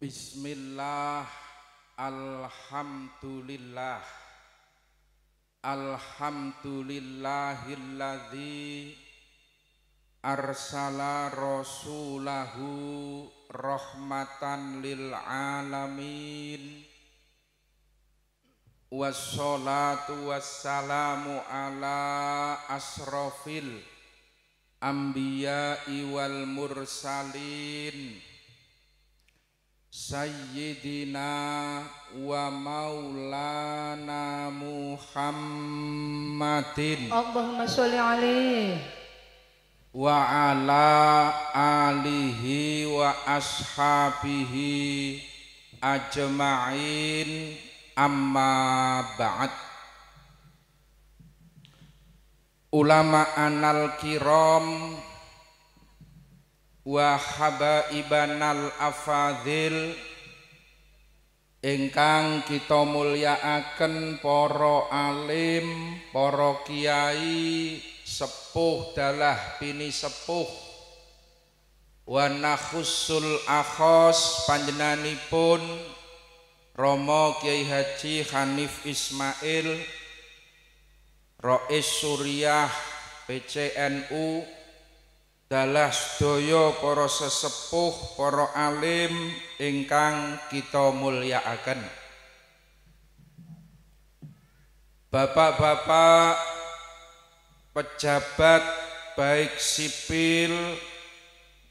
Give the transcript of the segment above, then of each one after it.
Bismillah, alhamdulillah, alhamdulillahilladzi arsala rasulahu rahmatan lil alamin, wassalatu wassalamu ala asrofil anbiya'i wal mursalin, Sayyidina wa maulana Muhammadin Allahumma sholli alaihi wa ala alihi wa ashabihi ajma'in, amma ba'd. Ulama anal kiram wa habaibanal afadhil ingkang kita mulyakaken para alim, para kiai, sepuh dalah bini sepuh, wa nakhussul akhos panjenenganipun Romo Kiai Haji Hanif Ismail Rais Suriah PCNU, dalah sedaya para sesepuh, para alim ingkang kita mulyakaken. Bapak-bapak pejabat baik sipil,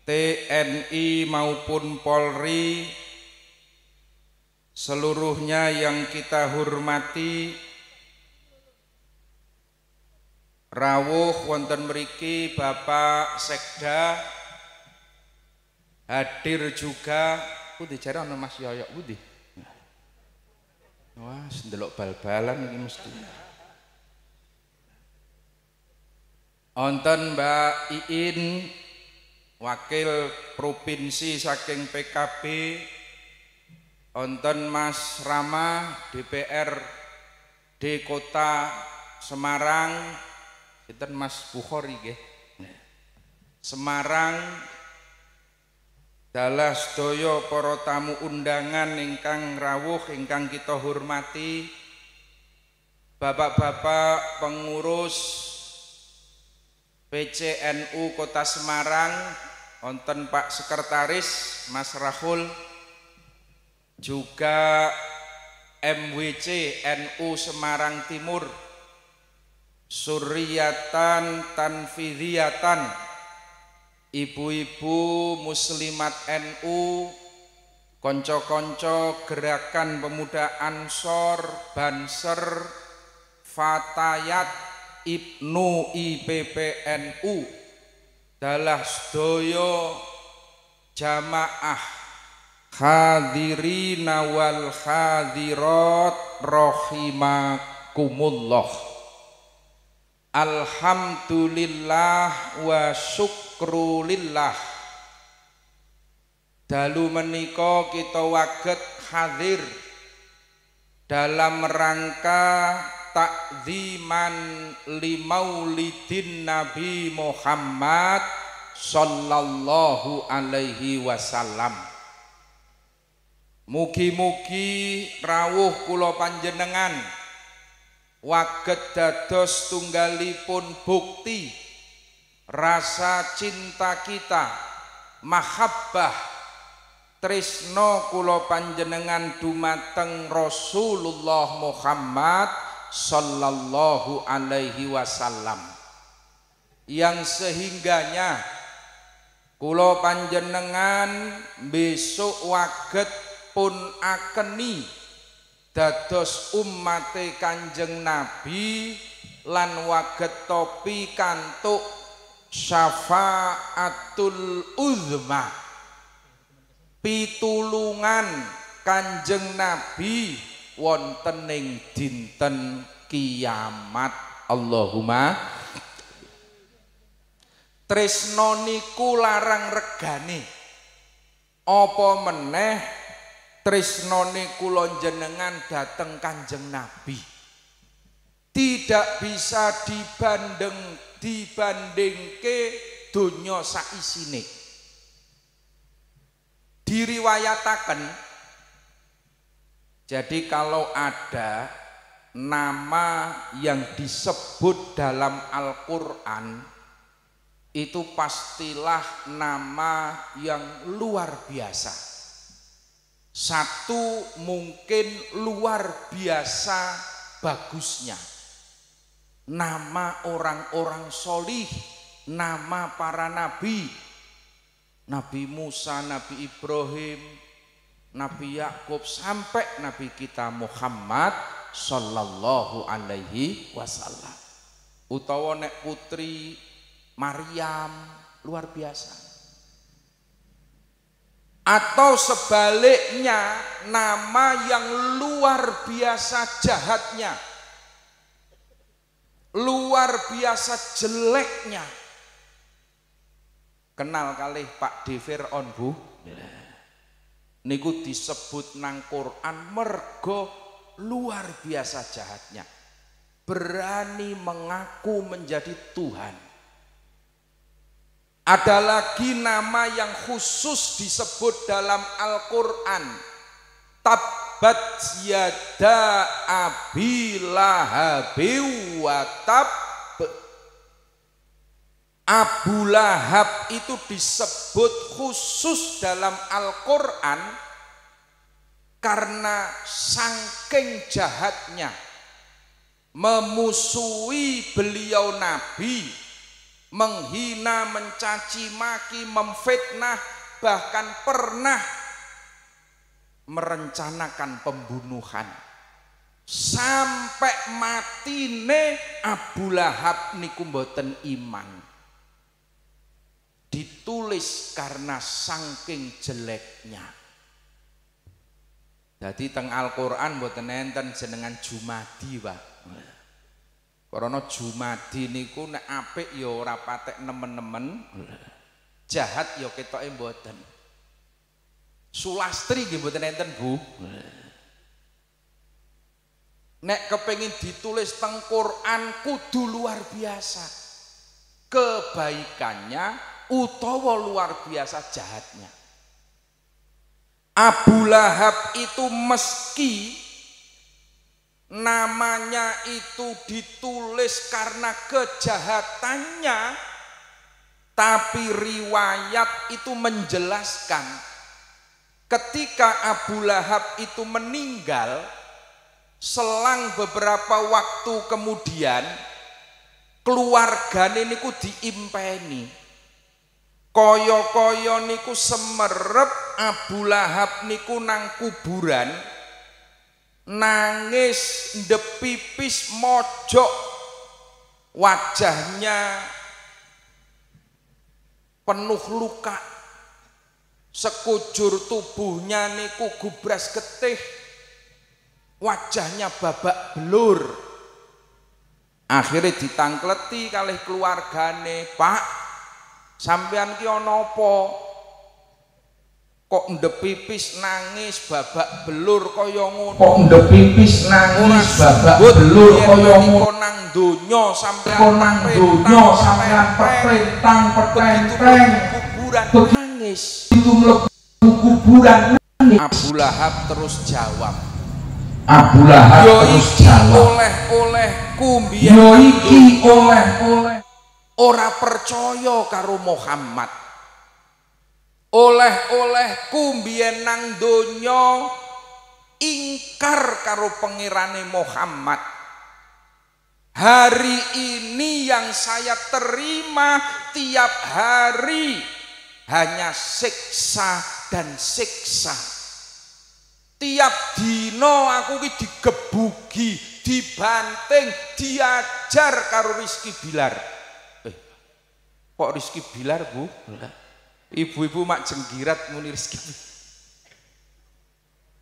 TNI maupun Polri, seluruhnya yang kita hormati, rawuh wonten mriki Bapak Sekda, hadir juga putih jare ana Mas Yoyok putih. Wah, ndelok bal-balan iki mesti. Wonten Mbak Iin, wakil provinsi saking PKB, wonten Mas Rama DPRD Kota Semarang, sinten Mas Bukhari nggih. Semarang, dalah sedaya para tamu undangan ingkang rawuh ingkang kita hormati, bapak-bapak pengurus PCNU Kota Semarang, wonten Pak Sekretaris Mas Rahul, juga MWC NU Semarang Timur, Suriyatan Tanfidhiyatan, ibu-ibu muslimat NU, konco-konco gerakan pemuda Ansor, Banser, Fatayat, Ibnu IPPNU, dalah sedaya jamaah hadirina wal hadirat rahimakumullah. Alhamdulillah wa syukrulillah, dalu menika kita waget hadir dalam rangka takziman li maulidin Nabi Muhammad sallallahu alaihi wasallam. Mugi-mugi rawuh kula panjenengan waget dados tunggalipun bukti rasa cinta kita, mahabbah tresno kula panjenengan dumateng Rasulullah Muhammad sallallahu alaihi wasallam, yang sehingganya kula panjenengan besok waget pun akeni dados ummate Kanjeng Nabi lan waget topi kantuk syafaatul uzma, pitulungan Kanjeng Nabi wonten ing dinten kiamat. Allahumma tresno niku larang regane, apa meneh tresnone kula jenengan dateng Kanjeng Nabi tidak bisa dibandingke donya saisine. Diriwayataken Jadi kalau ada nama yang disebut dalam Al-Quran, itu pastilah nama yang luar biasa. Satu, mungkin luar biasa bagusnya. Nama orang-orang solih, nama para nabi. Nabi Musa, Nabi Ibrahim, Nabi Yakub, sampai Nabi kita Muhammad sallallahu alaihi wasallam. Utawa nek putri Maryam, luar biasa. Atau sebaliknya, nama yang luar biasa jahatnya, luar biasa jeleknya. Kenal kali Pak De Fir'aun, Bu? Niku disebut nang Quran mergo luar biasa jahatnya. Berani mengaku menjadi Tuhan. Ada lagi nama yang khusus disebut dalam Al-Quran. Tabbat yada abi lahabi wa tab. Abu Lahab itu disebut khusus dalam Al-Quran karena saking jahatnya memusuhi beliau Nabi, menghina, mencaci maki, memfitnah, bahkan pernah merencanakan pembunuhan. Sampai matine Abu Lahab niku mboten iman. Ditulis karena saking jeleknya. Jadi teng Al-Quran mboten enten jenengan Jumadi, Pak. Karena Jumadi niku nek apik ya ora patek nemen-nemen, jahat ya ketoke mboten. Sulastri nggih mboten enten, Bu. Nek kepengin ditulis teng Quran kudu luar biasa kebaikannya utawa luar biasa jahatnya. Abu Lahab itu meski namanya itu ditulis karena kejahatannya, tapi riwayat itu menjelaskan ketika Abu Lahab itu meninggal, selang beberapa waktu kemudian keluargane niku diimpeni. Kaya-kaya niku semerep Abu Lahab niku nang kuburan, nangis ndepipis mojok, wajahnya penuh luka, sekujur tubuhnya niku gubras getih, wajahnya babak belur. Akhirnya ditangkleti kalih keluargane, "Pak, sampean ki ana apa? Kok ndepipis nangis babak belur kaya ngono? Kok ndepipis nangis babak belur kaya ngono? Nang donya sampean nang donya sampean petentang petenteng kuburan nangis. Itu mlebu kuburan nangis." Abu Lahab terus jawab. Abu Lahab terus jawab, "Oleh-olehku mbiyen yo iki oleh-oleh." Ora percaya karo Muhammad. Oleh-olehku mbiyen nang donya ingkar karo pengirane Muhammad. Hari ini yang saya terima tiap hari hanya siksa dan siksa. Tiap dino aku ki digebuki, dibanting, diajar karo Rizky Bilar. Kok Rizky Bilar, Bu? Ibu-ibu mak jenggirat muni Rizky.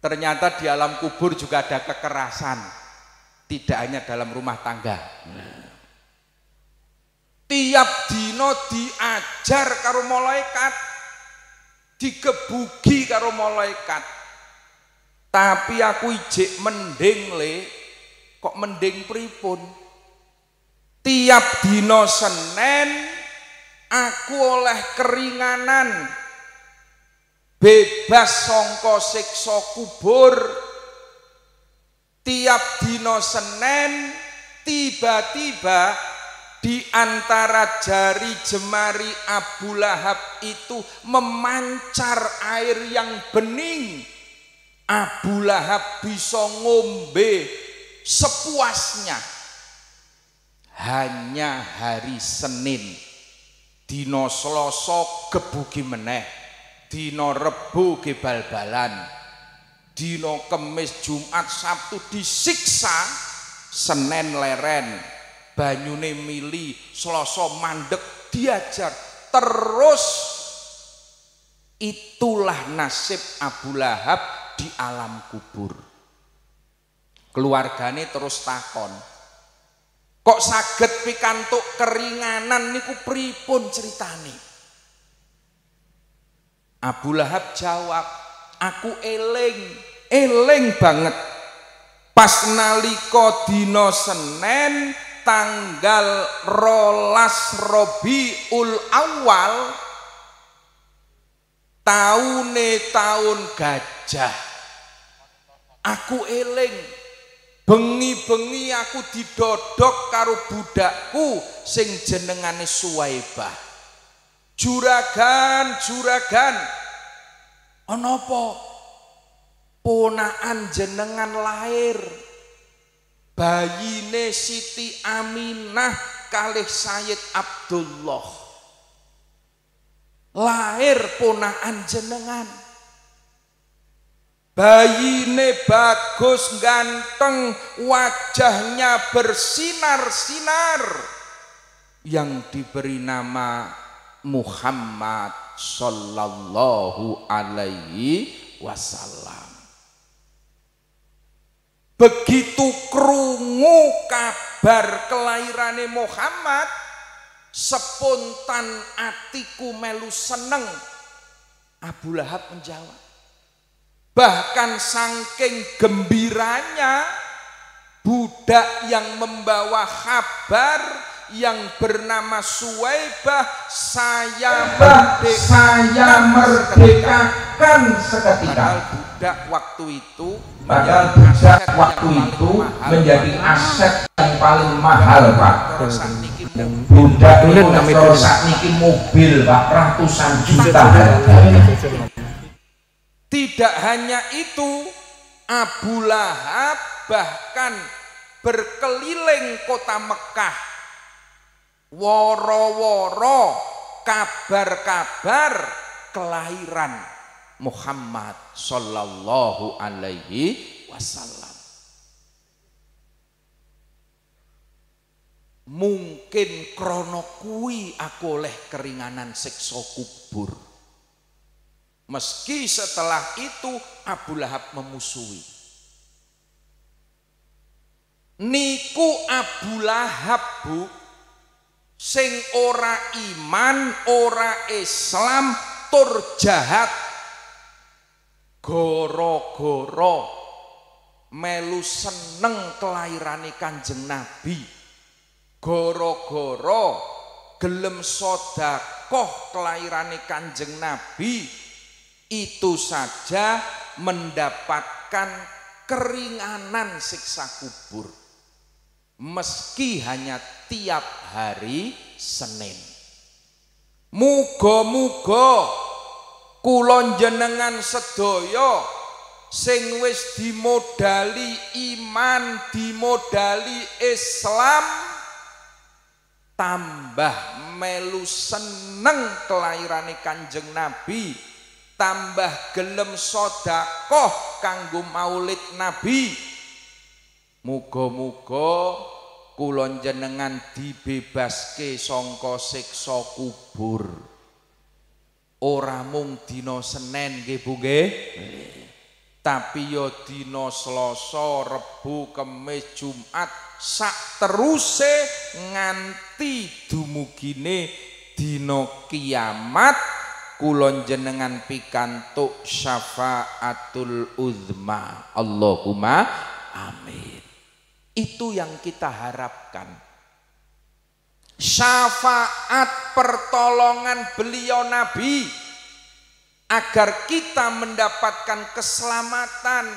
Ternyata di alam kubur juga ada kekerasan, tidak hanya dalam rumah tangga. Tiap dino diajar karo malaikat, digebuki karo malaikat. Tapi aku ijek mending le, kok mending pripun? Tiap dino Senin aku oleh keringanan, bebas sangka siksa kubur, tiap dino Senin tiba-tiba di antara jari jemari Abu Lahab itu memancar air yang bening. Abu Lahab bisa ngombe sepuasnya. Hanya hari Senin, dino Selasa gebuki meneh, dino Rebo ge bal-balan, dino Kemis, Jumat, Sabtu disiksa, Senin leren, banyune mili, Selasa mandek, diajar terus. Itulah nasib Abu Lahab di alam kubur. Keluargane terus takon, kok saged pikantuk keringanan niku pripun ceritane? Abu Lahab jawab, aku eling banget pas nalika dina Senin tanggal 12 Rabiul Awal taun gajah. Aku eling bengi-bengi aku didodok karo budakku sing jenengane Suwaibah. Juragan ana apa? Ponakan jenengan lahir. Bayine Siti Aminah kalih Sayyid Abdullah. Lahir ponakan jenengan. Bayine bagus ganteng, wajahnya bersinar-sinar, yang diberi nama Muhammad sallallahu alaihi wasallam. Begitu krungu kabar kelahirane Muhammad, spontan atiku melu seneng. Abu Lahab menjawab, bahkan saking gembiranya budak yang membawa kabar yang bernama Suwaibah, saya merdekakan seketika. Budak waktu itu menjadi aset yang paling mahal, Pak. Budak itu sakniki mobil, Pak, ratusan juta harganya. Tidak hanya itu, Abu Lahab bahkan berkeliling kota Mekah, woro-woro kabar-kabar kelahiran Muhammad sallallahu alaihi wasallam. Mungkin krono kuwi aku oleh keringanan siksa kubur. Meski setelah itu Abu Lahab memusuhi. Niku Abu Lahab, Bu, sing ora iman, ora Islam, tur jahat, goro-goro melu seneng kelahirane Kanjeng Nabi, goro-goro gelem sedekah kelahirane Kanjeng Nabi, itu saja mendapatkan keringanan siksa kubur, meski hanya tiap hari Senin. Muga-muga kula jenengan sedaya sing wis dimodali iman, dimodali Islam, tambah melu seneng kelahirane Kanjeng Nabi, tambah gelem sedekah kanggo maulid Nabi. Muga-muga kula jenengan dibebaske sangka siksa kubur. Ora mung dina Senin nggih Bu nggih, tapi ya dina Selasa, Rebo, Kemis, Jumat, sak teruse nganti dumugine dina kiamat kula jenengan pikantuk syafaatul uzma. Allahumma amin. Itu yang kita harapkan. Syafaat pertolongan beliau Nabi agar kita mendapatkan keselamatan,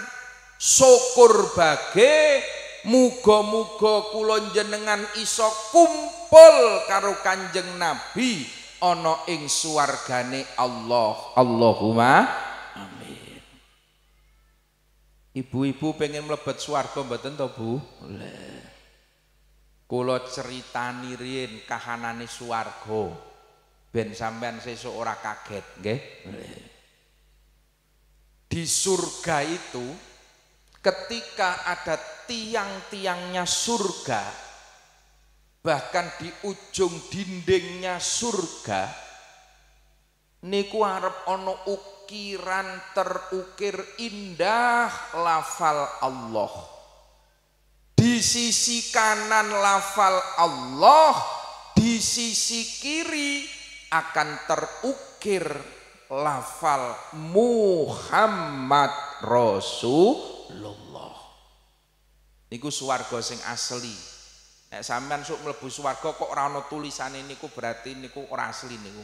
syukur bage muga-muga kula jenengan iso kumpul karo Kanjeng Nabi ana ing swargane Allah. Allahumma amin. Ibu-ibu pengen mlebet swarga mboten to, Bu? Kula critani riyen kahanane swarga ben sampean sesuk ora kaget, nggih. Di surga itu ketika ada tiang-tiangnya surga, bahkan di ujung dindingnya surga niku arep ana ukiran terukir indah lafal Allah. Di sisi kanan lafal Allah, di sisi kiri akan terukir lafal Muhammad Rasulullah. Niku swarga sing asli. Nek sampean sok mlebu swarga kok ora ana tulisane niku berarti niku ora asli niku.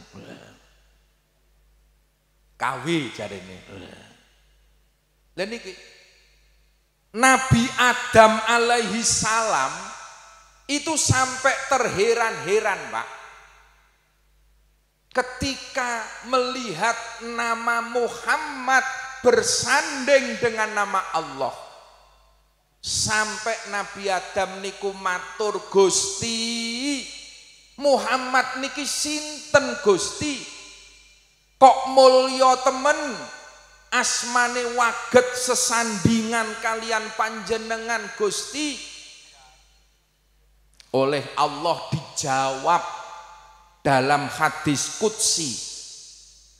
KW jarene. Lah niki Nabi Adam alaihi salam itu sampai terheran-heran, Pak. Ketika melihat nama Muhammad bersanding dengan nama Allah, sampai Nabi Adam niku matur, Gusti Muhammad niki sinten Gusti, kok mulya temen, asmane waget sesandingan kalian panjenengan Gusti. Oleh Allah dijawab dalam hadis qudsi.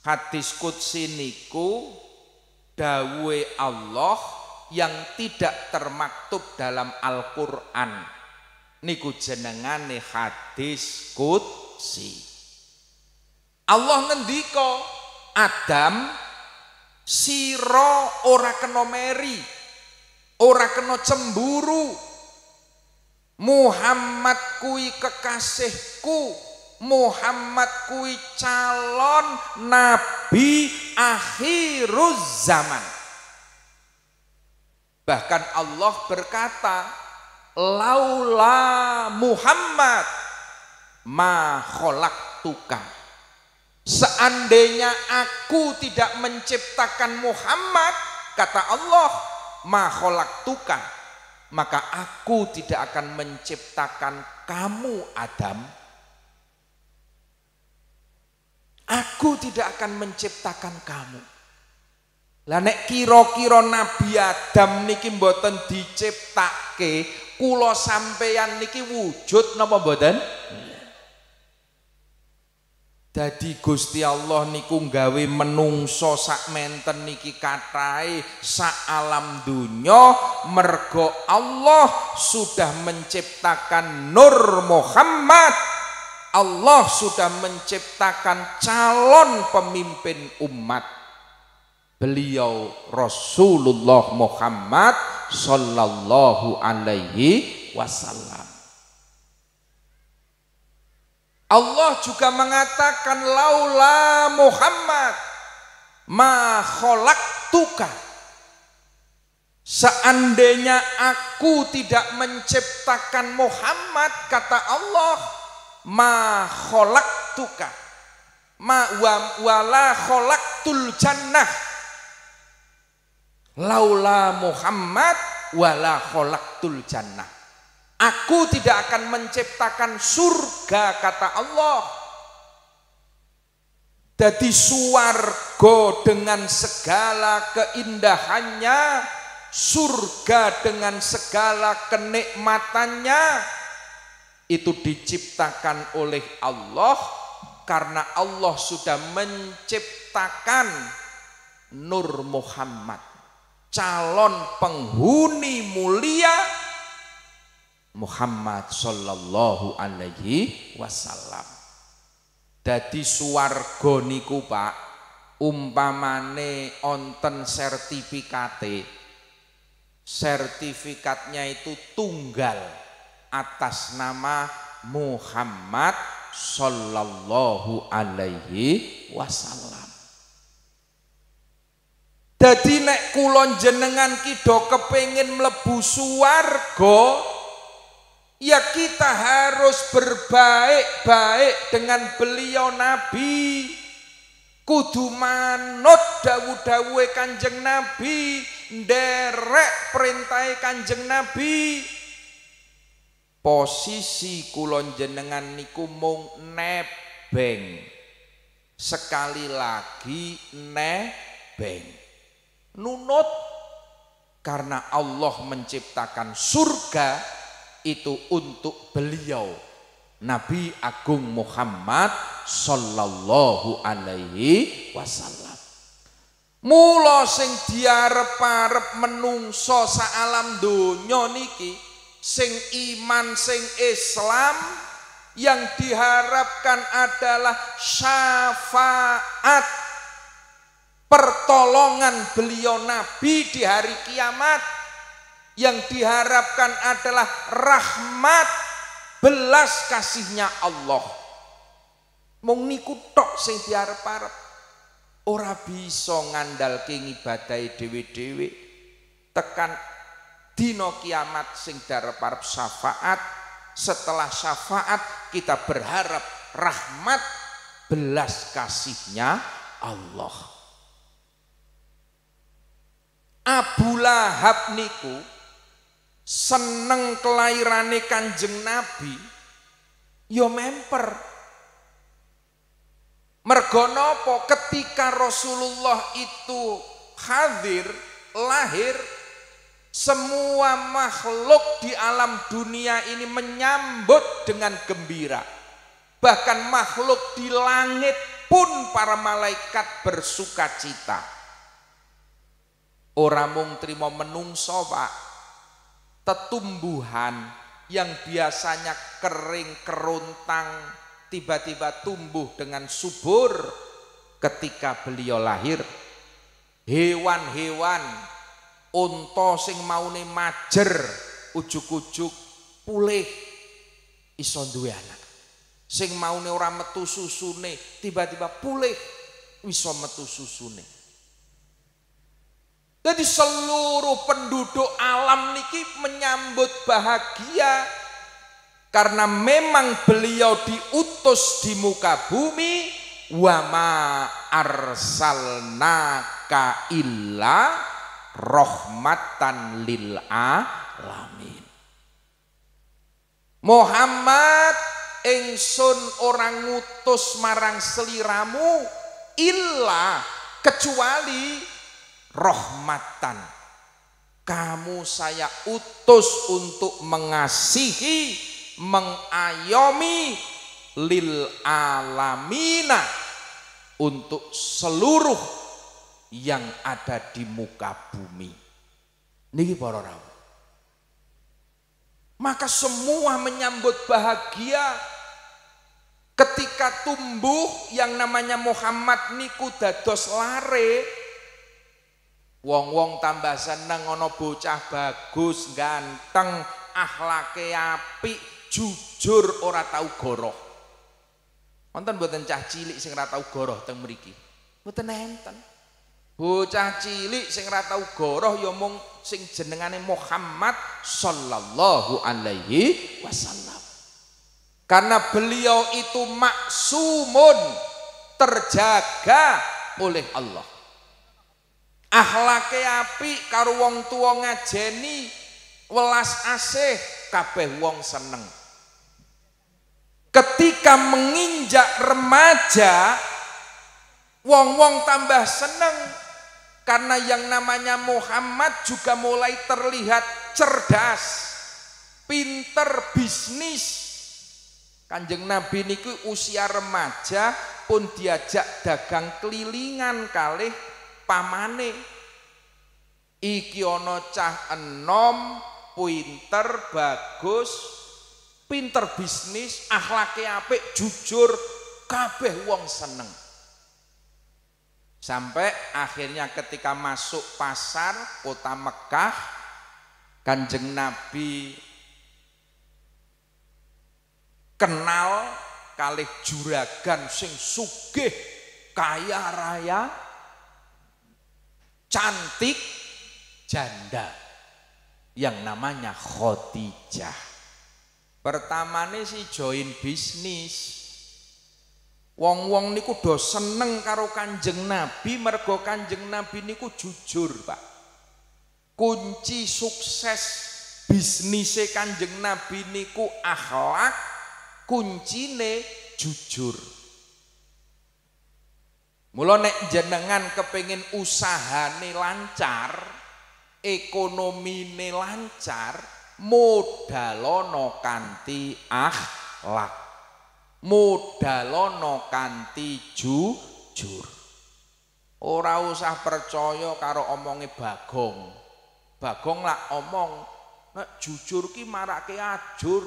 Hadis qudsi niku dawuhe Allah yang tidak termaktub dalam Al-Qur'an. Niku jenengane hadis qudsi. Allah ngendika, Adam sira ora kena meri, ora kena cemburu. Muhammad kuwi kekasihku, Muhammad kuwi calon nabi akhiruz zaman. Bahkan Allah berkata, laula Muhammad ma khalaqtuka. Seandainya aku tidak menciptakan Muhammad, kata Allah, ma khalaqtuka, maka aku tidak akan menciptakan kamu Adam. Aku tidak akan menciptakan kamu. Lah nek kira-kira Nabi Adam niki mboten diciptake, kula sampeyan niki wujud napa mboten? Dadi Gusti Allah niku nggawe menungso sak menten niki kathahé sak alam dunya mergo Allah sudah menciptakan Nur Muhammad. Allah sudah menciptakan calon pemimpin umat. Beliau Rasulullah Muhammad sallallahu alaihi wasallam. Allah juga mengatakan laula Muhammad ma khalaqtuka. Seandainya aku tidak menciptakan Muhammad, kata Allah, ma khalaqtuka ma wala khalaqtul jannah. Laula Muhammad wala khalaqtul jannah. Aku tidak akan menciptakan surga, kata Allah. Jadi swarga dengan segala keindahannya, surga dengan segala kenikmatannya, itu diciptakan oleh Allah karena Allah sudah menciptakan Nur Muhammad, calon penghuni mulia Muhammad sallallahu alaihi wasallam. Dadi swarga niku Pak, umpamane onten sertifikate, sertifikatnya itu tunggal atas nama Muhammad sallallahu alaihi wasallam. Dadi nek kula jenengan ki do kepengin mlebu swarga, ya kita harus berbaik-baik dengan beliau Nabi. Kudu manut dawuh-dawuhe Kanjeng Nabi, nderek perintahe Kanjeng Nabi. Posisi kula jenengan niku mung nebeng. Sekali lagi nebeng. Nunut, karena Allah menciptakan surga itu untuk beliau Nabi Agung Muhammad sallallahu alaihi wasallam. Mula sing diarep-arep menungso saalam donya niki, sing iman sing Islam, yang diharapkan adalah syafaat, pertolongan beliau Nabi di hari kiamat. Yang diharapkan adalah rahmat, belas kasihnya Allah. Mung niku tok sing diarep-arep. Ora bisa ngandalke ngibadahi dhewe-dhewe. Tekan dina kiamat sing diarep-arep syafaat. Setelah syafaat kita berharap rahmat, belas kasihnya Allah. Abu Lahab niku seneng kelairane Kanjeng Nabi, yo memper. Mergo napa? Ketika Rasulullah itu hadir, lahir, semua makhluk di alam dunia ini menyambut dengan gembira. Bahkan makhluk di langit pun para malaikat bersuka cita. Ora mung trimo menungso, Pak. Tetumbuhan yang biasanya kering kerontang tiba-tiba tumbuh dengan subur ketika beliau lahir. Hewan-hewan, unta sing maune majer ujug-ujug pulih iso duwe anak. Sing maune ora metu susune tiba-tiba pulih iso metu susune. Jadi seluruh penduduk alam niki menyambut bahagia karena memang beliau diutus di muka bumi. Wa ma arsalnaka illa rahmatan lil alamin. Muhammad, ingsun orang ngutus marang seliramu illa kecuali rahmatan, kamu saya utus untuk mengasihi, mengayomi lil alamina, untuk seluruh yang ada di muka bumi. Niki para rawuh. Maka semua menyambut bahagia ketika tumbuh yang namanya Muhammad niku dados lare. Wong-wong tambah seneng ana bocah bagus, ganteng, akhlake apik, jujur, ora tau goroh. Wonten mboten cah cilik sing ora tau goroh teng mriki? Mboten enten. Bocah cilik sing ora tau goroh ya mung sing jenengane Muhammad sallallahu alaihi wasallam. Karena beliau itu maksumun, terjaga oleh Allah. Akhlake apik, karo wong tuwa ngajeni, welas asih, kabeh wong seneng. Ketika menginjak remaja, wong-wong tambah seneng karena yang namanya Muhammad juga mulai terlihat cerdas, pinter bisnis. Kanjeng Nabi niku usia remaja pun diajak dagang kelilingan kalih pamane. Iki ana cah enom, pinter, bagus, pinter bisnis, akhlake apik, jujur, kabeh wong seneng. Sampai akhirnya ketika masuk pasar kota Mekah, Kanjeng Nabi kenal kalih juragan sing sugih kaya raya. cantik janda yang namanya Khadijah. Pertamane si join bisnis. Wong-wong niku do seneng karo Kanjeng Nabi mergo Kanjeng Nabi niku jujur, Pak. Kunci sukses bisnise Kanjeng Nabi niku akhlak, kuncine jujur. Mula nek jenengan kepengin usahane lancar, ekonomine lancar, modalono kanthi akhlak. Modalono kanthi jujur. Ora usah percaya karo omonge Bagong. Bagong lak omong nek jujur ki marake ajur.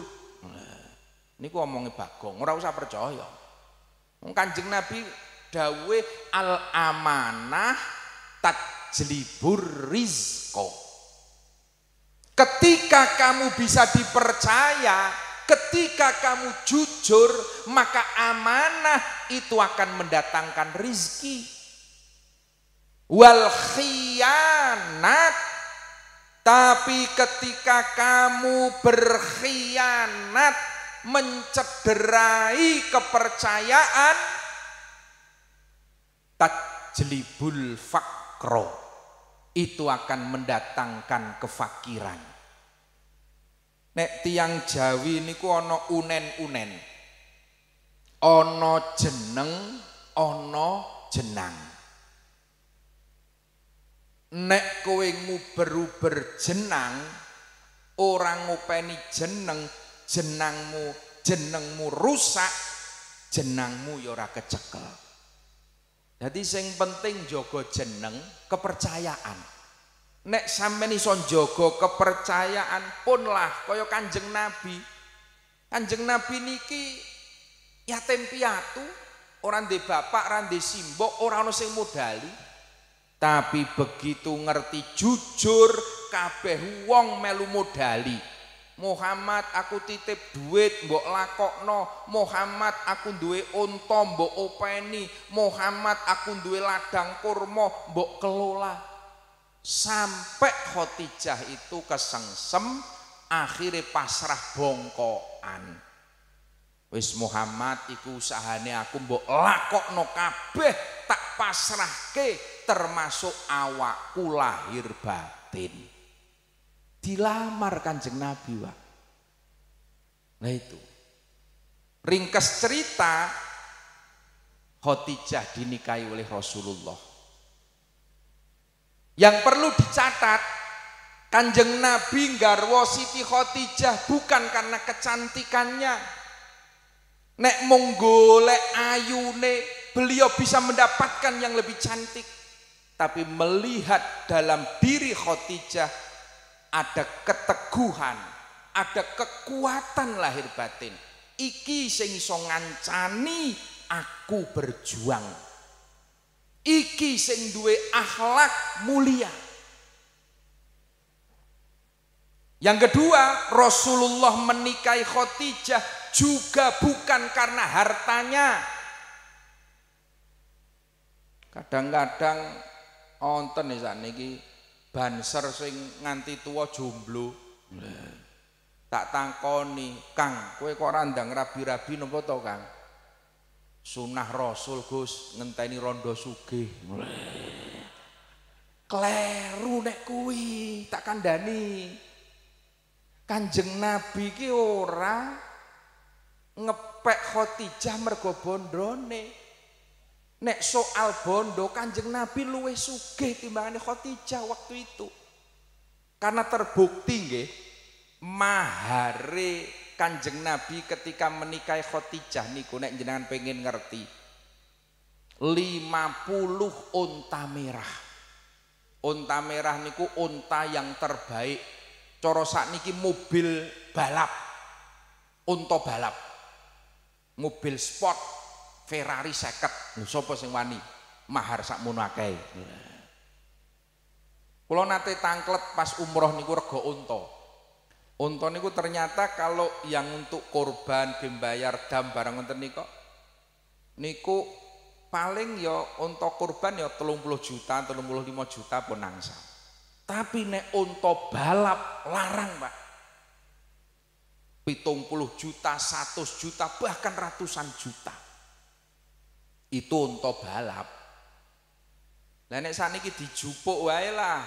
Niku omonge Bagong, ora usah percaya. Wong Kanjeng Nabi dawuhe al amanah tajlibur rizqo. Ketika kamu bisa dipercaya, ketika kamu jujur, maka amanah itu akan mendatangkan rizki. Wal khiyanat, tapi ketika kamu berkhianat, mencederai kepercayaan, tajlibul fakro, itu akan mendatangkan kefakiran. Nek tiang Jawi niku ana unen-unen, ana jeneng, ana jenang. Nek kowe nguber-uber jenang, ora ngopeni jeneng, jenengmu rusak, jenangmu ya ora kecekel. Jadi sing penting jaga jeneng, kepercayaan. Nek sampeyan iso njaga kepercayaan pun lah kaya Kanjeng Nabi. Kanjeng Nabi niki yatim piatu, ora ndek bapak, ora ndek simbok, ora ana sing modali. Tapi begitu ngerti jujur, kabeh wong melu modali. Muhammad aku titip duit mbok lakokno, Muhammad aku duwe unta mbok openi, Muhammad aku duwe ladang kurma mbok kelola. Sampai Khadijah itu kesengsem, akhirnya pasrah bongkoan. Wis Muhammad iku usahane aku mbok lakokno kabeh, tak pasrahke termasuk awakku lahir batin. Dilamar Kanjeng Nabi, Pak. Nah itu. Ringkas cerita, Khadijah dinikahi oleh Rasulullah. Yang perlu dicatat, Kanjeng Nabi nggarwa Siti Khadijah bukan karena kecantikannya. Nek mung golek ayune, beliau bisa mendapatkan yang lebih cantik. Tapi melihat dalam diri Khadijah ada keteguhan, ada kekuatan lahir batin. Iki sing iso ngancani aku berjuang. Iki sing duwe akhlak mulia. Yang kedua, Rasulullah menikahi Khadijah juga bukan karena hartanya. Kadang-kadang wonten sakniki banser sing nganti tua jomblo. Tak takoni, "Kang, kowe kok ora ndang rabi-rabi napa to, Kang?" Sunah Rasul Gus ngenteni rondo sugih. Kleru nek kuwi, tak kandhani. Kanjeng Nabi ki ora ngepek Khadijah mergo bondone. Nek soal bondo, Kanjeng Nabi luwih sugih timbangane Khadijah waktu itu. Karena terbukti nggih, mahare Kanjeng Nabi ketika menikahi Khadijah niku nek jenengan pengen ngerti, 50 unta merah. Unta merah niku unta yang terbaik. Cara sakniki mobil balap. Unta balap. Mobil sport Ferrari 50. Lho sapa sing wani mahar sakmono akeh. Kula nate tangklet pas umroh niku rega unta. Unta niku ternyata kalau yang untuk korban, dibayar dam barang ngoten niku paling ya unta kurban ya 30 juta, 35 juta pun nangsa. Tapi nek unta balap larang, Pak. 70 juta, 100 juta, bahkan ratusan juta. Itu unta balap. Lah nek saniki dijupuk wae lah.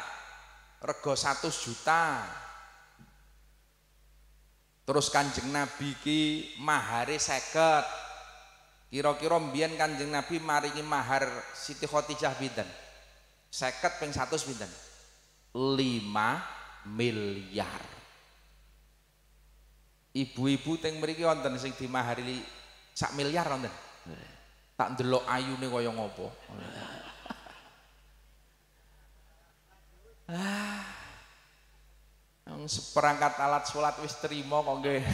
Rega 100 juta. Terus Kanjeng Nabi ki mahare 50. Kira-kira mbiyen Kanjeng Nabi maringi mahar Siti Khadijah pinten? 50 ping 100 pinten? 5 miliar. Ibu-ibu teng mriki wonten sing dimahari 1 miliar wonten. Tak ndelok ayune kaya ngopo. Seperangkat alat sholat wis terima kok nggih.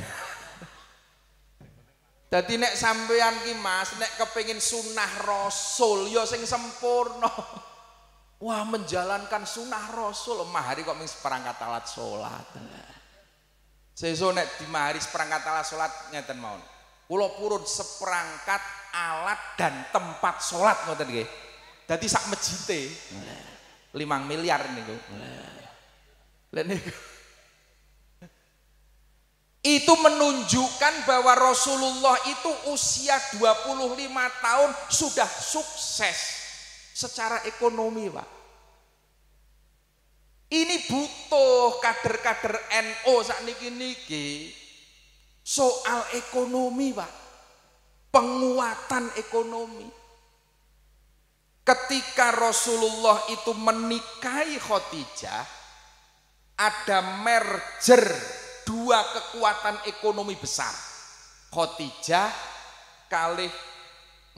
Dadi nek sampeyan ki Mas, nek kepengin sunah Rasul ya sing sempurna. Wah, menjalankan sunah Rasul mahari kok mung seperangkat alat sholat. Sesuk nek dimahari seperangkat alat sholat ngeten mawon. Kula purun seperangkat alat dan tempat sholat ngoten nggih. Dadi sak mejite 5 miliar niku. Lha niku itu menunjukkan bahwa Rasulullah itu usia 25 tahun sudah sukses secara ekonomi, Pak. Ini butuh kader-kader NU sakniki-niki soal ekonomi, Pak. Penguatan ekonomi. Ketika Rasulullah itu menikahi Khadijah, ada merger dua kekuatan ekonomi besar. Khadijah kalih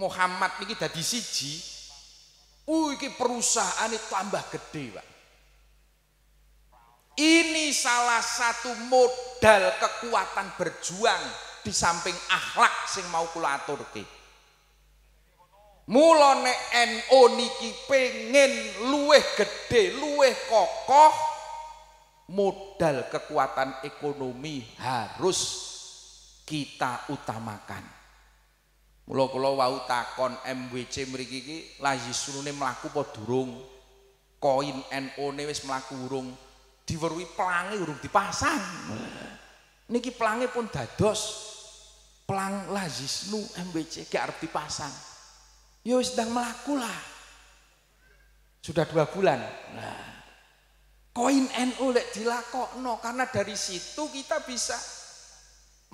Muhammad niki dadi siji. Iki perusahaan itu tambah gede, Pak. Ini salah satu modal kekuatan berjuang di samping akhlak sing mau kula aturke. Mula nek NU niki pengen luweh gede, luweh kokoh, modal kekuatan ekonomi harus kita utamakan. Mula kula wau takon MWC mriki iki layisrune mlaku apa durung? Koin NU-ne wis mlaku urung? Diweruhi pelange urung dipasang. Niki pelange pun dados pelang Lazisnu MWC gak arep dipasang. Ya wis ndang mlaku lah. Sudah 2 bulan. Nah, koin NU lek dilakokno karena dari situ kita bisa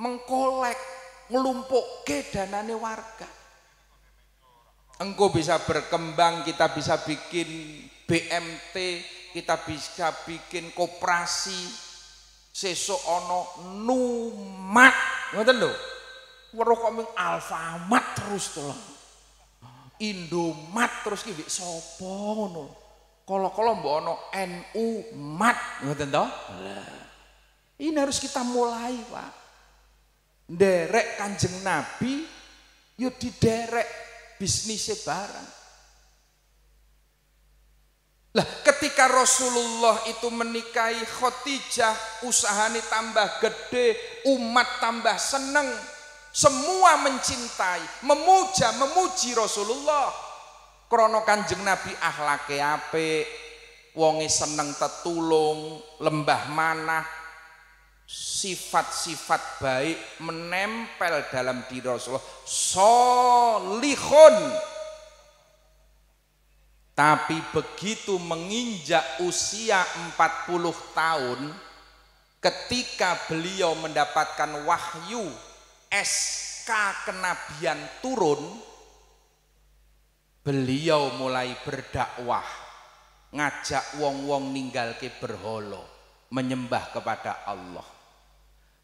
mengkolek, ngelumpukke danane warga. Engko bisa berkembang, kita bisa bikin BMT, kita bisa bikin koperasi, sesuk ana Numat, ngoten lho. Weruh kok ming Alfamart terus to. Indomat terus ki mbek sapa ngono. Kala-kala mbok ana NU mat ngoten to? Ini harus kita mulai, Pak. Nderek Kanjeng Nabi yo diderek bisnisnya barang. Lah ketika Rasulullah itu menikahi Khadijah, usahane tambah gede, umat tambah seneng, semua mencintai, memuja, memuji Rasulullah. Krana Kanjeng Nabi akhlake apik, wonge seneng tetulung, lembah manah, sifat-sifat baik menempel dalam diri Rasulullah. Solihun. Tapi begitu menginjak usia 40 tahun, ketika beliau mendapatkan wahyu SK kenabian turun, beliau mulai berdakwah, ngajak wong-wong ninggalke berhala, menyembah kepada Allah.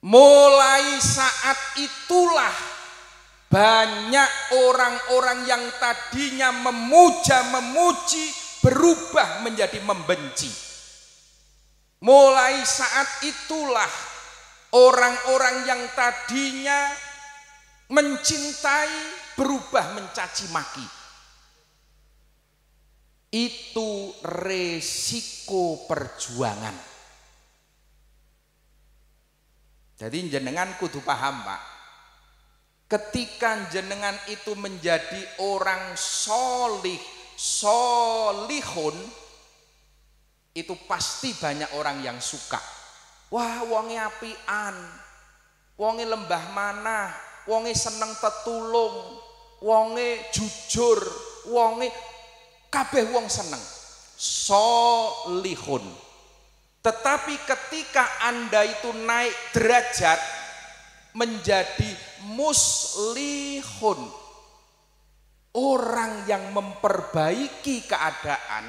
Mulai saat itulah banyak orang-orang yang tadinya memuja, memuji, berubah menjadi membenci. Mulai saat itulah orang-orang yang tadinya mencintai berubah mencaci maki. Itu resiko perjuangan. Jadi jenengan kudu paham, Pak. Ketika jenengan itu menjadi orang solihun, itu pasti banyak orang yang suka. Wah, wonge apian, wonge lembah manah, wonge seneng tetulung, wonge jujur, wonge kabeh wong seneng. Solihun. Tetapi ketika Anda itu naik derajat menjadi muslihun, orang yang memperbaiki keadaan,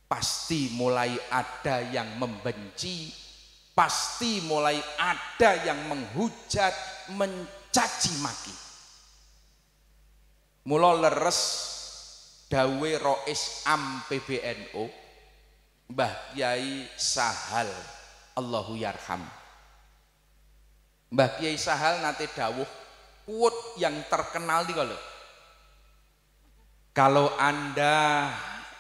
pasti mulai ada yang membenci, pasti mulai ada yang menghujat, mencaci maki. Mula leres dawe Rois Am PBNU Mbah Kiai Sahal Allahu yarham. Mbah Kiai Sahal nate dawuh quote yang terkenal nih kalau Anda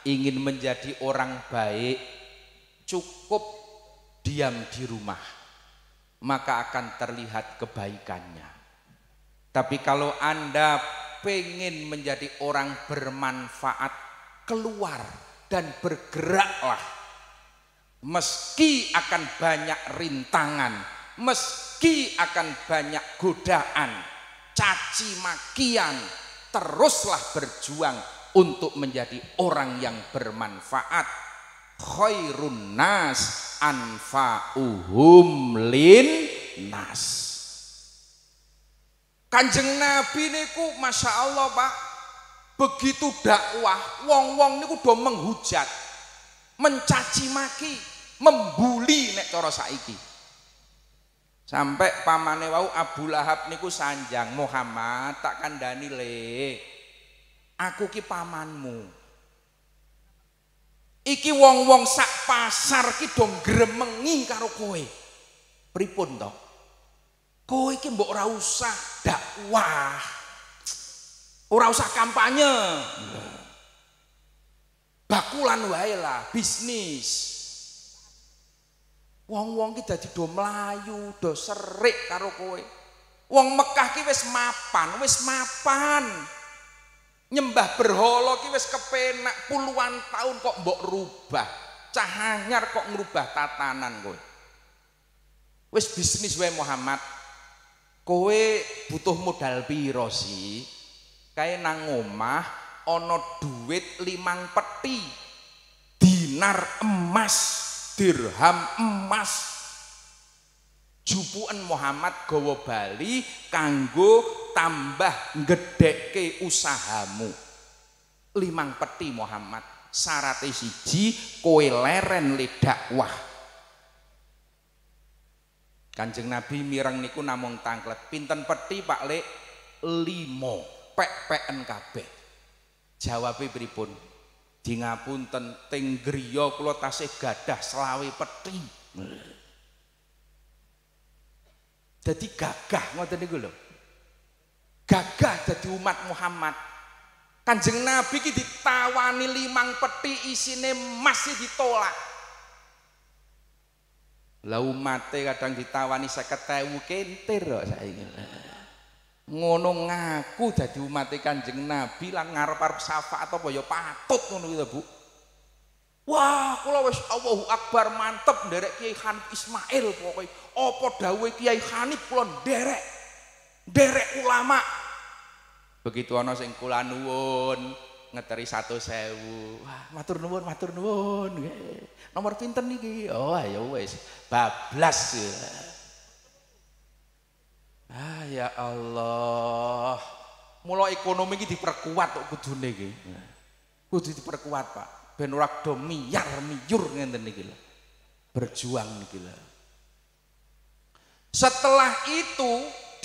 ingin menjadi orang baik, cukup diam di rumah, maka akan terlihat kebaikannya. Tapi kalau Anda pengen menjadi orang bermanfaat, keluar dan bergeraklah. Meski akan banyak rintangan, meski akan banyak godaan, caci makian, teruslah berjuang untuk menjadi orang yang bermanfaat. Khairun nas anfa'uhum lin nas. Kanjeng Nabi niku Masya Allah Pak, begitu dakwah wong-wong niku do menghujat, mencaci maki, membuli nek cara saiki. Sampai pamane wau Abu Lahab niku sanjang, Muhammad tak kandhani le, aku ki pamanmu. Iki wong-wong sak pasar ki do gremengi karo kowe. Pripun to? Kowe iki mbok ora usah dakwah, ora usah kampanye, bakulan wae lah, bisnis. Wong-wong ki dadi do mlayu, do serik karo kowe. Wong Mekah ki wis mapan. Nyembah berhala ki wis kepenak puluhan tahun kok mbok rubah. Cah anyar kok ngrubah tatanan kowe. Wis bisnis wae Muhammad. Kowe butuh modal piro sih? Kae nang omah ana duit 5 peti. Dinar emas, dirham emas. Jupuken Muhammad gawa bali kanggo tambah ngedhekke usahamu. 5 peti Muhammad. Syaraté siji kowe leren le dakwah. Kanjeng Nabi mireng niku namung tangklet. Pinten peti Pak Lek? 5. Pek-peken kabeh. Jawabe pripun? Di ngapunten teng griya kula tasih gadah 20 peti. Dadi gagah ngoten niku lho. Gagah dadi umat Muhammad. Kanjeng Nabi ki ditawani 5 peti isine emas ditolak. Lah umate kadang ditawani 50.000 kentir kok saiki. Ngono ngaku dadi umate Kanjeng Nabi lan ngarep-arep syafaat apa ya patut ngono kuwi Bu. Wah, kula wis Allahu Akbar mantep nderek Kiai Hanif Ismail pokoke. Apa dawuhe Kiai Hanif kula nderek. Nderek ulama. Begitu ana sing kula nuwun ngeteri 100.000. Wah, matur nuwun nggih. Nomor pinten niki? Oh, ya wis, bablas. Ah, ya Allah. Mula ekonomi iki diperkuat kok kudune iki. Kudu diperkuat, Pak. Ben ora do miyar-miyur ngenten niki lho. Berjuang niki lho. Setelah itu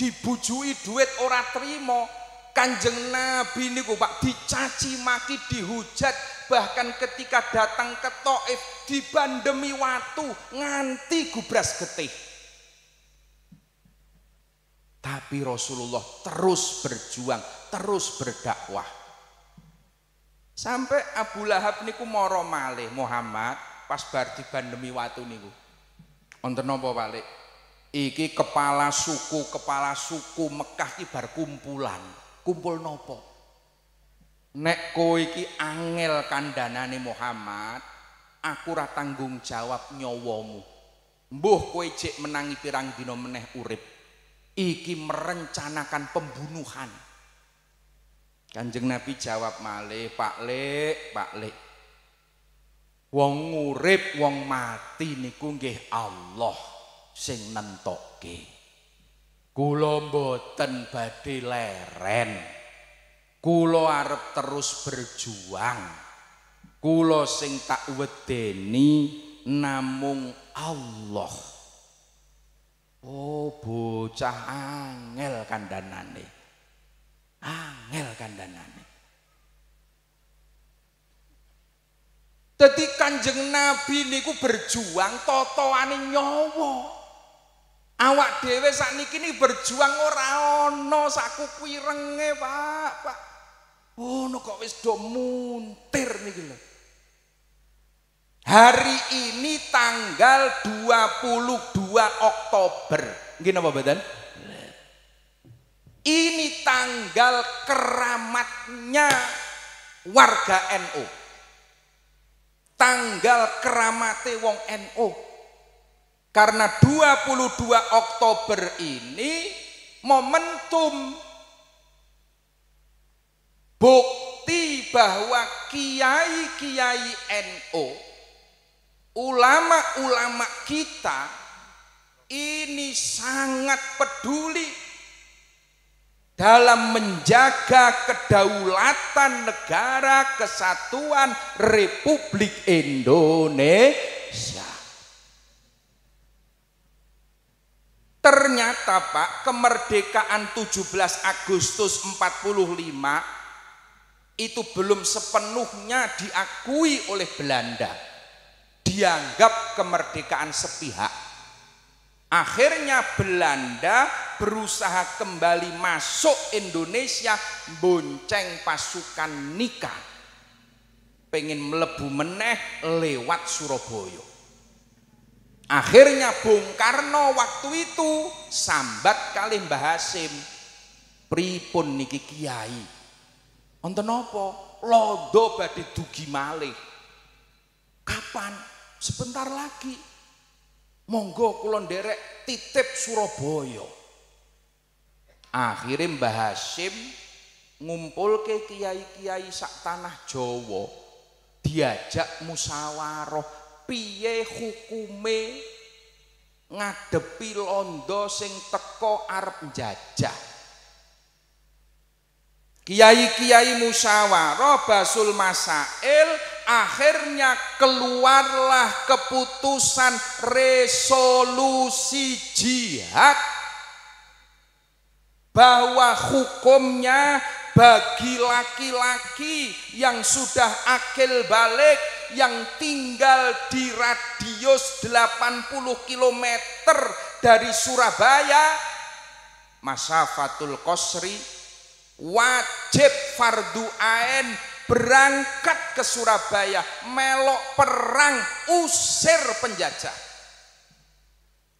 dibujui duit ora trimo, Kanjeng Nabi niku Pak dicaci maki, dihujat, bahkan ketika datang ke Thaif dibandemi watu nganti gubras getih. Tapi Rasulullah terus berjuang, terus berdakwah. Sampai Abu Lahab niku mara malih Muhammad pas bar dibandemi watu niku. Wonten napa Pak Lek? Iki kepala suku Mekah iki bar kumpulan. Kumpul nopo? Nek kowe iki angel kandhanane Muhammad, aku ora tanggung jawab nyawamu. Mbuh kowe jek menangi pirang dina meneh urip. Iki merencanakan pembunuhan. Kanjeng Nabi jawab malih, Pak Lek. Wong urip, wong mati niku nggih Allah sing nentokke. Kula mboten badhe leren. Kula arep terus berjuang. Kula sing tak wedeni namung Allah. Oh, bocah angel kandhanane. Angel kandhanane. Dadi Kanjeng Nabi niku berjuang totoane nyawa. Awak dhewe sakniki ni berjuang ora ana sakuku irenge, Pak. Ono kok wis do muntir niki lho. Hari ini tanggal 22 Oktober. Nggih napa mboten? Ini tanggal keramatnya warga NU. Tanggal keramate wong NU. Karena 22 Oktober ini momentum bukti bahwa kiai-kiai NU, ulama-ulama kita ini sangat peduli dalam menjaga kedaulatan negara kesatuan Republik Indonesia. Ternyata Pak, kemerdekaan 17 Agustus 45 itu belum sepenuhnya diakui oleh Belanda. Dianggap kemerdekaan sepihak. Akhirnya Belanda berusaha kembali masuk Indonesia, bonceng pasukan Nika. Pengen melebu meneh lewat Surabaya. Akhirnya Bung Karno waktu itu sambat kalih Mbah Hasim, pripun niki kiai? Wonten napa? Londo badhe dugi malih. Kapan? Sebentar lagi. Monggo kula nderek titip Surabaya. Akhirnya Mbah Hasim ngumpulke kiai-kiai sak tanah Jawa, diajak musyawarah piye hukume ngadepi londo sing teko arep njajah. Kiai-kiai musyawarah basul masail, akhirnya keluarlah keputusan resolusi jihad bahwa hukumnya bagi laki-laki yang sudah akil balik, yang tinggal di radius 80 km dari Surabaya, masafatul qasri, wajib fardu ain berangkat ke Surabaya, melok perang, usir penjajah.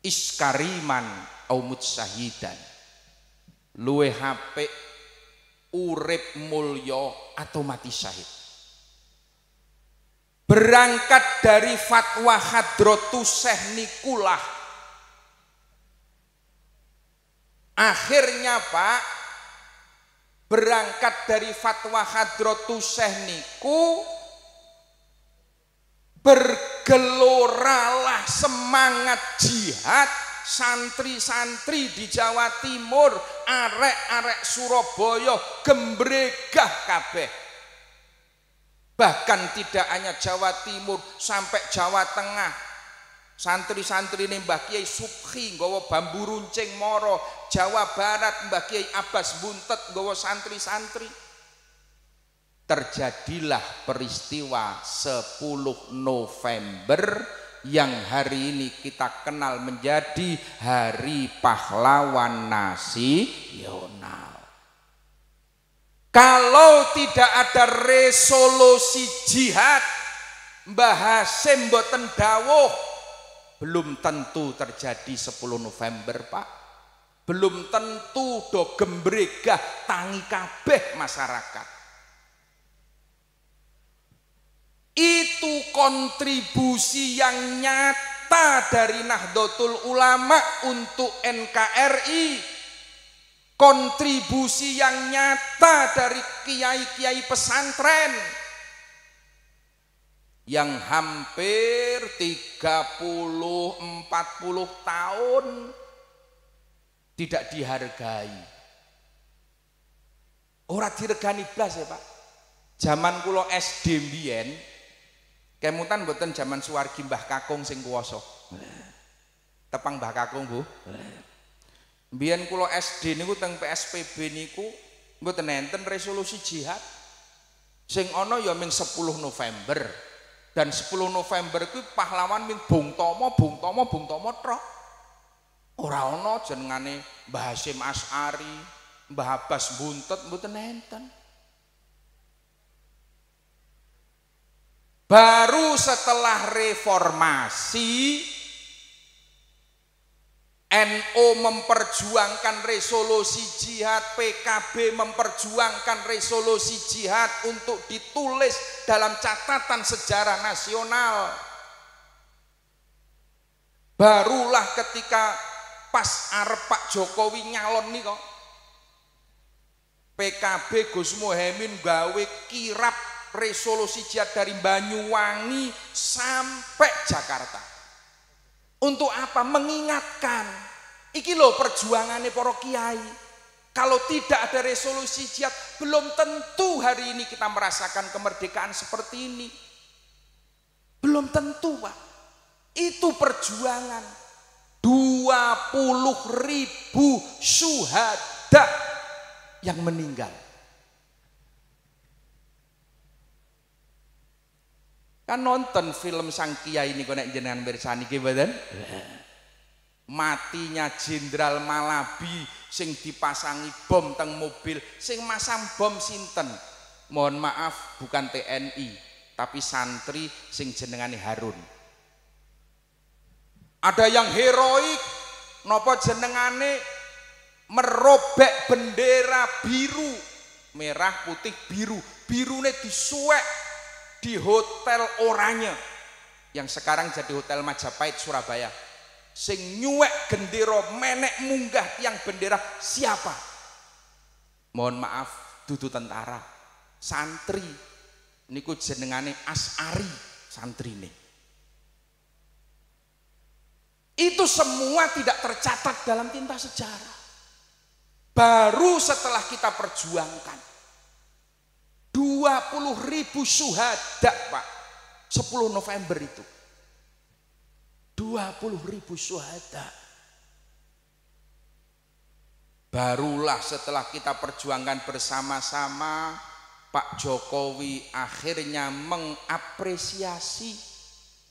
Iskariman aumut syahidan, luwe HP urip mulya atau mati syahid. Berangkat dari fatwa Hadratus Syekh nikulah akhirnya Pak, berangkat dari fatwa Hadratus Syekh niku bergeloralah semangat jihad santri-santri di Jawa Timur, arek-arek Surabaya gembregah kabeh. Bahkan tidak hanya Jawa Timur, sampai Jawa Tengah. Santri-santri ini Mbah Kiai Subhi nggawa bambu runcing moro, Jawa Barat Mbah Kiai Abbas Buntet nggawa santri-santri. Terjadilah peristiwa 10 November yang hari ini kita kenal menjadi Hari Pahlawan Nasional. Kalau tidak ada resolusi jihad, Mbah Hasim mboten dawuh belum tentu terjadi 10 November Pak, belum tentu do gembregah tangi kabeh masyarakat. Itu kontribusi yang nyata dari Nahdlatul Ulama untuk NKRI, kontribusi yang nyata dari kiai-kiai pesantren yang hampir 30-40 tahun tidak dihargai. Ora diregani blas ya Pak. Zaman kula SD mbiyen, kemutan mboten zaman Suwargi Mbah Kakung sing kuwasa. Tepang Mbah Kakung, Bu. Mbiyen kula SD niku teng PSPB niku mboten enten resolusi jihad. Sing ana ya ming 10 November. Dan 10 November kuwi pahlawan ming Bung Tomo tok. Ora ana jenengane Mbah Hasyim Asy'ari, Mbah Abbas Buntet mboten enten. Baru setelah reformasi NU memperjuangkan resolusi jihad, PKB memperjuangkan resolusi jihad untuk ditulis dalam catatan sejarah nasional. Barulah ketika pas arep Pak Jokowi nyalon nih kok, PKB Gus Muhaimin gawe kirap resolusi jihad dari Banyuwangi sampai Jakarta. Untuk apa? Mengingatkan, iki loh perjuangannya para kiai. Kalau tidak ada resolusi jihad, belum tentu hari ini kita merasakan kemerdekaan seperti ini. Belum tentu Pak. Itu perjuangan 20.000 syuhada yang meninggal. Kan nonton film Sang Kiai ini kok nek jenengan mirsani nggih mboten? Matinya Jenderal Malabi sing dipasangi bom teng mobil, sing masang bom sinten? Mohon maaf bukan TNI, tapi santri sing jenengane Harun. Ada yang heroik napa jenengane merobek bendera biru, merah putih biru, birune disuwek di Hotel Oranye yang sekarang jadi Hotel Majapahit Surabaya. Sing nyuwek gendera menek munggah tiang bendera siapa? Mohon maaf, dudu tentara, santri. Niku jenengane Asy'ari santrine. Itu semua tidak tercatat dalam tinta sejarah. Baru setelah kita perjuangkan 20.000 syuhada Pak, 10 November itu 20.000 syuhada. Barulah setelah kita perjuangkan bersama-sama, Pak Jokowi akhirnya mengapresiasi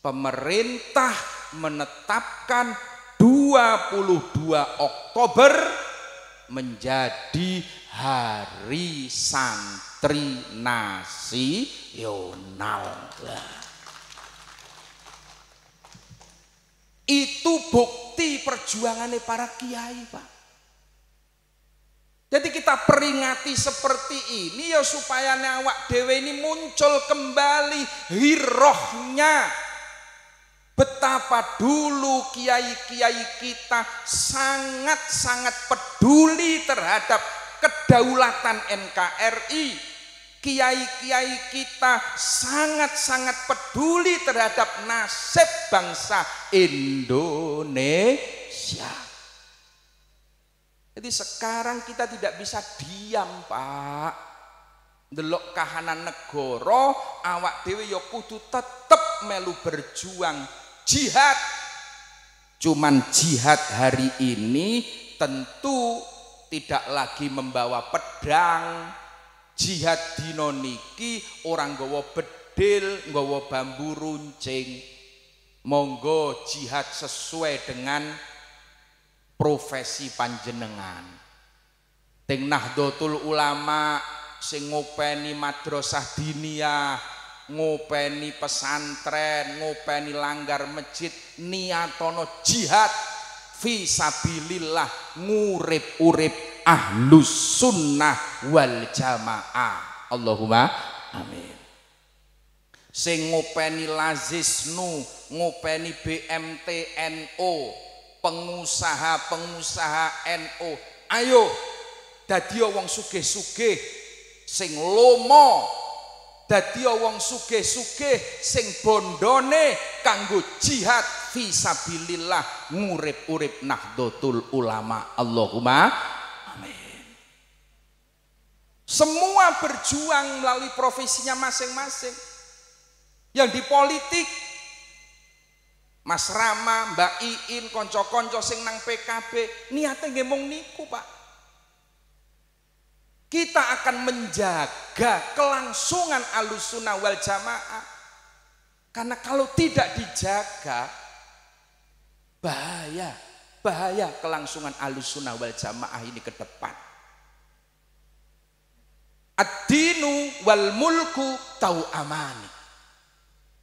pemerintah menetapkan 22 Oktober menjadi Hari Santri Nasional. Itu bukti perjuangannya para kiai Pak. Jadi kita peringati seperti ini ya supaya awak dewe ini muncul kembali hirohnya. Betapa dulu kiai-kiai kita sangat-sangat peduli terhadap kedaulatan NKRI. Kiai-kiai kita sangat-sangat peduli terhadap nasib bangsa Indonesia. Jadi sekarang kita tidak bisa diam Pak. Delok kahanan negara, awak dhewe ya kudu tetep melu berjuang jihad. Cuman jihad hari ini tentu tidak lagi membawa pedang. Jihad dino niki orang nggawa bedil, nggawa bambu runcing. Monggo jihad sesuai dengan profesi panjenengan. Teng Nahdlatul Ulama sing ngopeni madrasah diniyah, ngopeni pesantren, ngopeni langgar masjid, niatono jihad fi sabilillah, ngurip-urip ahlus sunnah wal jamaah. Allahumma amin. Sing ngopeni Lazisnu, ngopeni BMTNO, pengusaha-pengusaha NO, ayo dadi wong sugih-sugih sing lomo, dadi wong sugih-sugih sing bondone kanggo jihad fi sabilillah, ngurip-urip Nahdlatul Ulama. Allahumma amin. Semua berjuang melalui profesinya masing-masing. Yang di politik Mas Rama, Mbak Iin, konco-konco sing nang PKB niate nggih mung niku, Pak. Kita akan menjaga kelangsungan Ahlussunnah wal Jamaah. Karena kalau tidak dijaga bahaya kelangsungan Ahlussunnah wal Jamaah ini ke depan. Ad-dinu wal mulku tau amani.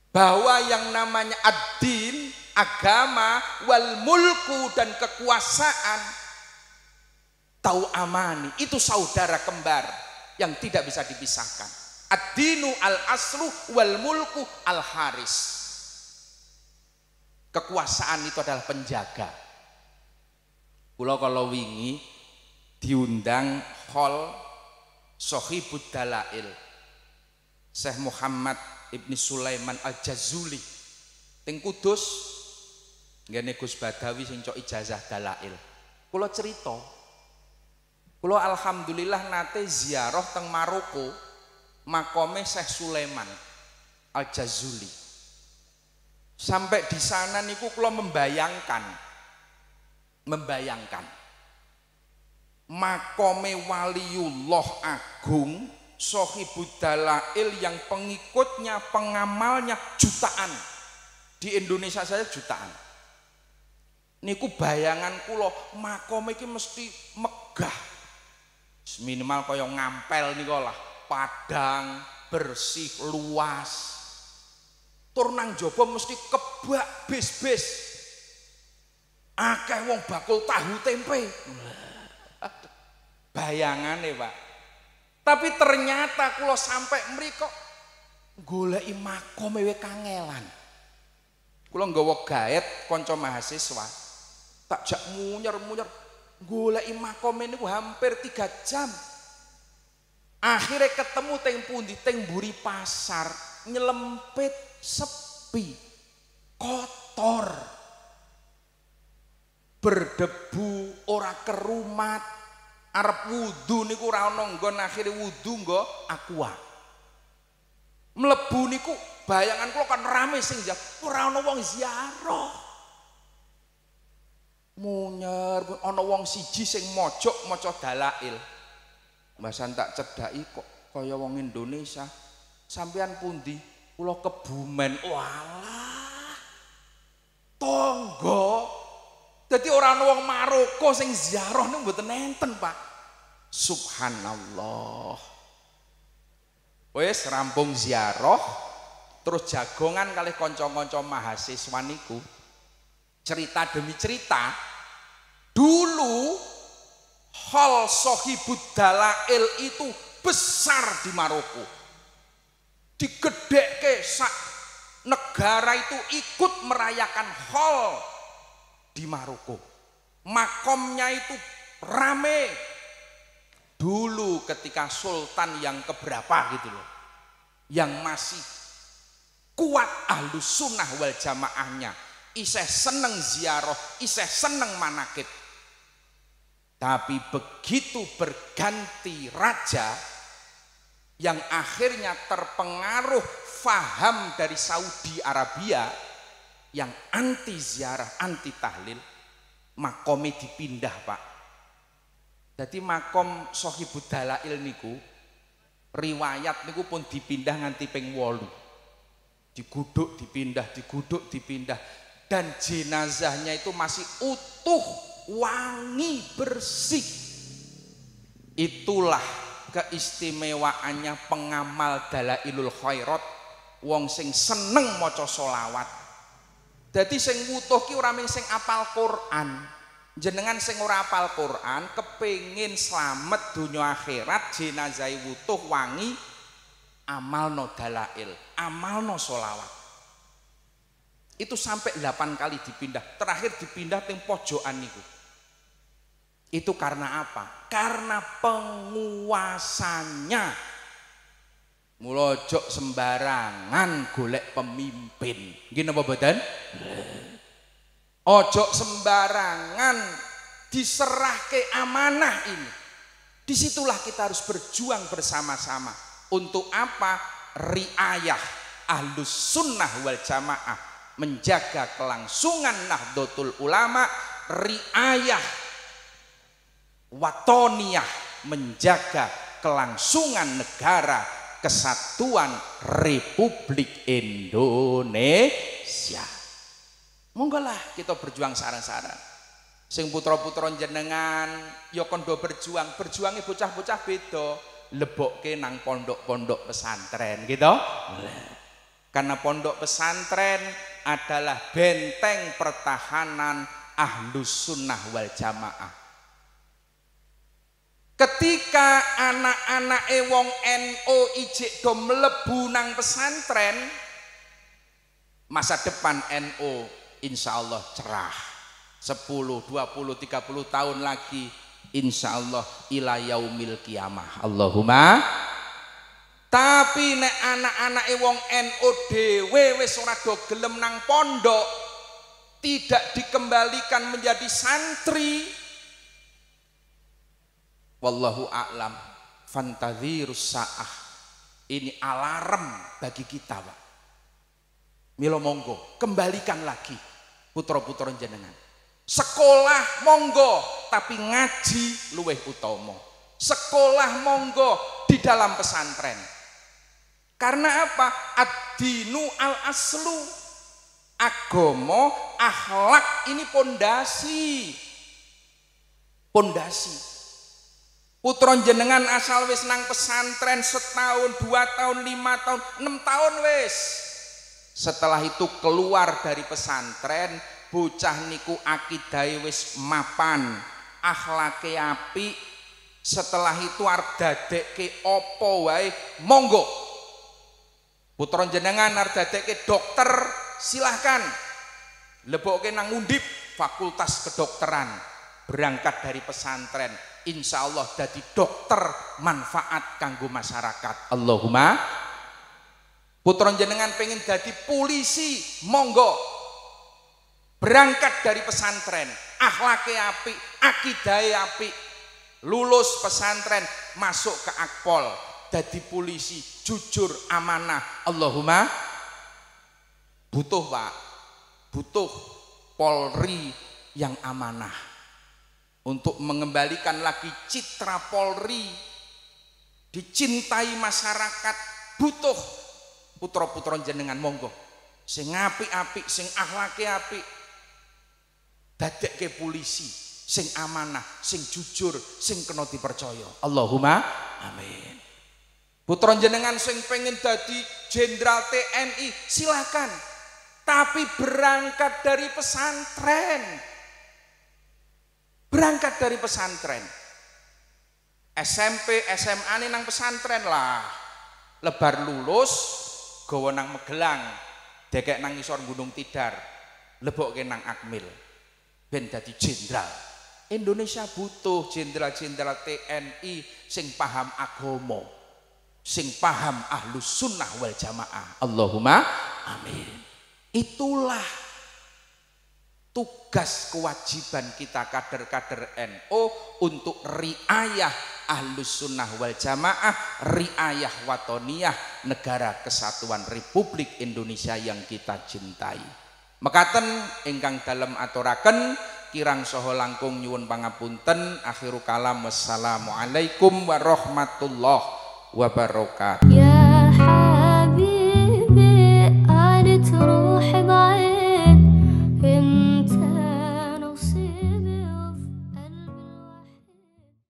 Bahwa yang namanya ad-din, agama, wal mulku dan kekuasaan, tau amani, itu saudara kembar yang tidak bisa dipisahkan. Ad-dinu al-aslu wal mulku al-haris. Kekuasaan itu adalah penjaga. Kula kalau wingi diundang hall Sohibud Dalail Syekh Muhammad Ibni Sulaiman Al-Jazuli teng Kudus, ngene Gus Badawi sing cok ijazah dalail. Kula cerita, kula alhamdulillah nate ziarah teng Maroko, makome Syekh Sulaiman Al-Jazuli. Sampai di sana niku kula membayangkan makome waliullah agung Sohibud Dalail yang pengikutnya, pengamalnya jutaan. Di Indonesia saja jutaan. Niku bayangan kula makome iki mesti megah. Minimal kaya ngampel niku lah, padang, bersih, luas. Tur nang jaba mesti kebak bis-bis. Akeh wong bakul tahu tempe. Bayangane, Pak. Tapi ternyata kula sampai mriko goleki makome we kangelan. Kula nggawa gaet kanca mahasiswa. Tak jak munyer-munyer goleki makome niku hampir 3 jam. Akhirnya ketemu teng pundi, teng Buri Pasar, nyelempit, sepi, kotor, berdebu, ora kerumat. Arep wudu niku ora ana nggon, akhire wudu nggo aqua. Mlebu niku bayangan kula kan rame sing ora ana wong ziarah. Munyer ana wong siji sing mojok maca dalail. Mbasan tak cedhaki kok kaya wong Indonesia. Sampean pundi? Kula Kebumen. Walah. Tonggo. Dadi ora ana wong Maroko sing ziarah niku mboten enten, Pak. Subhanallah. Wis rampung ziarah, terus jagongan kalih kanca-kanca mahasiswa niku cerita demi cerita. Dulu hall Sohibud Dalail itu besar di Maroko. Digedhekke sak negara itu ikut merayakan hall di Maroko. Makomnya itu rame. Dulu ketika sultan yang keberapa gitu loh, yang masih kuat Ahlussunnah wal Jamaahnya, isih seneng ziarah, isih seneng manakib. Tapi begitu berganti raja yang akhirnya terpengaruh faham dari Saudi Arabia yang anti ziarah, anti tahlil, makome dipindah, Pak. Jadi makom Sohibud Dalail niku riwayat niku pun dipindah nganti ping 8. Diguduk dipindah, dan jenazahnya itu masih utuh, wangi, bersih. Itulah keistimewaannya pengamal Dalailul Khairat wong sing seneng maca selawat. Dadi sing wutuh ki ora mung sing apal Quran. Jenengan sing ora apal Quran kepengin slamet donya akhirat, jenazah wutuh wangi amalno dalail, amalno selawat. Itu sampai 8 kali dipindah. Terakhir dipindah teng pojokan niku. Itu karena apa? Karena penguasanya. Mula ojo sembarangan golek pemimpin. Nggih napa mboten? Ojo sembarangan diserahke amanah ini. Disitulah kita harus berjuang bersama-sama. Untuk apa? Riayah Ahlus Sunnah wal Jamaah, menjaga kelangsungan Nahdlatul Ulama, riayah watoniyah, menjaga kelangsungan negara kesatuan Republik Indonesia. Monggolah kita berjuang sareng-sareng. Sing putra-putra jenengan ya kondo berjuang, berjuange bocah-bocah beda, lebokke nang pondok-pondok pesantren gitu. Karena pondok pesantren adalah benteng pertahanan Ahlus Sunnah wal Jamaah. Ketika anak-anak wong NU ijik do mlebu nang pesantren, masa depan NU insya Allah cerah. 10, 20, 30 tahun lagi insya Allah ila yaumil kiamah. Allahumma. Tapi nek anak-anak wong NU dhewe wis ora do gelem nang pondok, tidak dikembalikan menjadi santri, wallahu a'lam, fantadhirus saah. Ini alarm bagi kita, Pak. Milo monggo kembalikan lagi putra-putra jenengan. Sekolah monggo, tapi ngaji luweh utama. Sekolah monggo di dalam pesantren. Karena apa? Ad-dinu al-aslu. Agama, akhlak ini pondasi. Pondasi. Putra jenengan asal wis nang pesantren setahun, 2 tahun, 5 tahun, 6 tahun wis. Setelah itu keluar dari pesantren, bocah niku akidahe wis mapan, akhlake apik. Setelah itu arep dadekke apa wae, monggo. Putra jenengan arep dadekke dokter, silahkan. Lebokke nang Undip, Fakultas Kedokteran. Berangkat dari pesantren, insya Allah dadi dokter manfaat kanggo masyarakat. Allahumma. Putra jenengan pengen dadi polisi, monggo. Berangkat dari pesantren, akhlake apik, akidahe apik. Lulus pesantren, masuk ke Akpol, dadi polisi, jujur, amanah. Allahumma. Butuh, Pak, butuh Polri yang amanah untuk mengembalikan lagi citra Polri, dicintai masyarakat. Butuh putra-putra jenengan, monggo sing apik-apik, sing akhlake apik, dadekke polisi sing amanah, sing jujur, sing kena dipercaya. Allahumma amin. Putra jenengan sing pengen dadi jenderal TNI, silakan. Tapi berangkat dari pesantren. Berangkat dari pesantren. SMP, SMA ini nang pesantren lah. Lebar lulus, gawa nang Magelang, dekek nang ngisor Gunung Tidar, lebokke nang Akmil, ben dadi jenderal. Indonesia butuh jenderal-jenderal TNI sing paham agama, sing paham Ahlus Sunnah wal Jamaah. Allahumma amin. Itulah tugas kewajiban kita kader-kader NU untuk riayah Ahlus Sunnah wal Jamaah, riayah watoniyah negara kesatuan Republik Indonesia yang kita cintai. Mekaten ingkang dalem aturaken, kirang saha langkung nyuwun pangapunten. Akhiru kalam, wassalamualaikum warahmatullahi wabarakatuh.